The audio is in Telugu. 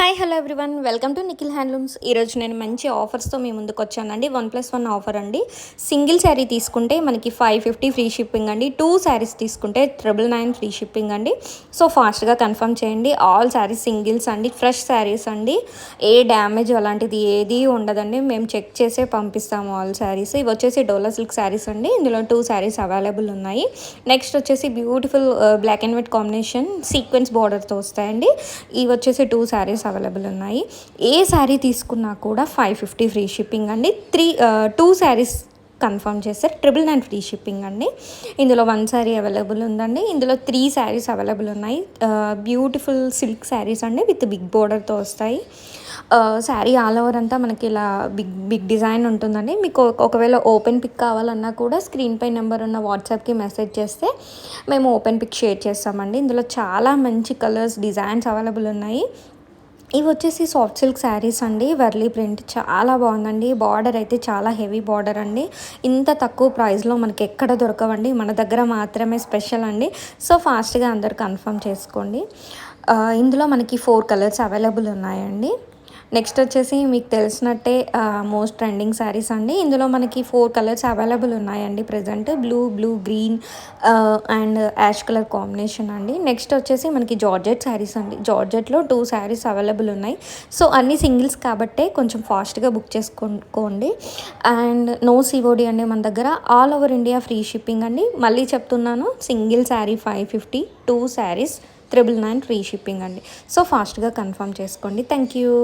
Hi hello everyone, welcome to Nikhil handlooms. ఈరోజు నేను మంచి ఆఫర్స్తో మీ ముందుకు వచ్చానండి. 1+1 ఆఫర్ అండి. సింగిల్ శారీ తీసుకుంటే మనకి 550 ఫ్రీ షిప్పింగ్ అండి. 2 శారీస్ తీసుకుంటే 999 ఫ్రీ షిప్పింగ్ అండి. సో ఫాస్ట్గా కన్ఫర్మ్ చేయండి. ఆల్ శారీస్ సింగిల్స్ అండి, ఫ్రెష్ శారీస్ అండి. ఏ డ్యామేజ్ అలాంటిది ఏది ఉండదండి. మేము చెక్ చేసే పంపిస్తాము ఆల్ శారీస్. ఇవి వచ్చేసి డోలా సిల్క్ శారీస్ అండి. ఇందులో 2 శారీస్ అవైలబుల్ ఉన్నాయి. నెక్స్ట్ వచ్చేసి beautiful black and white combination sequence బార్డర్తో వస్తాయండి. ఇవి వచ్చేసి 2 శారీస్ అవైలబుల్ ఉన్నాయి. ఏ శారీ తీసుకున్నా కూడా 550 ఫ్రీ షిప్పింగ్ అండి. 2 శారీస్ కన్ఫర్మ్ చేస్తారు 999 ఫ్రీ షిప్పింగ్ అండి. ఇందులో 1 శారీ అవైలబుల్ ఉందండి. ఇందులో 3 శారీస్ అవైలబుల్ ఉన్నాయి. బ్యూటిఫుల్ సిల్క్ శారీస్ అండి విత్ బిగ్ బోర్డర్తో వస్తాయి. శారీ ఆల్ ఓవర్ అంతా మనకి ఇలా బిగ్ డిజైన్ ఉంటుందండి. మీకు ఒకవేళ ఓపెన్ పిక్ కావాలన్నా కూడా స్క్రీన్ పై నెంబర్ ఉన్న వాట్సాప్కి మెసేజ్ చేస్తే మేము ఓపెన్ పిక్ షేర్ చేస్తామండి. ఇందులో చాలా మంచి కలర్స్ డిజైన్స్ అవైలబుల్ ఉన్నాయి. ఇవి వచ్చేసి సాఫ్ట్ సిల్క్ శారీస్ అండి. వర్లీ ప్రింట్ చాలా బాగుందండి. బార్డర్ అయితే చాలా హెవీ బార్డర్ అండి. ఇంత తక్కువ ప్రైస్లో మనకి ఎక్కడ దొరకవండి, మన దగ్గర మాత్రమే స్పెషల్ అండి. సో ఫాస్ట్గా అందరు కన్ఫర్మ్ చేసుకోండి. ఇందులో మనకి 4 కలర్స్ అవైలబుల్ ఉన్నాయండి. నెక్స్ట్ వచ్చేసి మీకు తెలిసినట్టే మోస్ట్ ట్రెండింగ్ శారీస్ అండి. ఇందులో మనకి 4 కలర్స్ అవైలబుల్ ఉన్నాయండి present. Blue green and ash colour combination అండి. నెక్స్ట్ వచ్చేసి మనకి జార్జెట్ శారీస్ అండి. జార్జెట్లో 2 శారీస్ అవైలబుల్ ఉన్నాయి. సో అన్ని సింగిల్స్ కాబట్టే కొంచెం ఫాస్ట్గా బుక్ చేసుకోండి. అండ్ నో సిఓడి అండి మన దగ్గర. All over India free shipping అండి. మళ్ళీ చెప్తున్నాను, single sari 550, 2 saris 999 free shipping అండి. సో ఫాస్ట్గా కన్ఫర్మ్ చేసుకోండి. Thank you.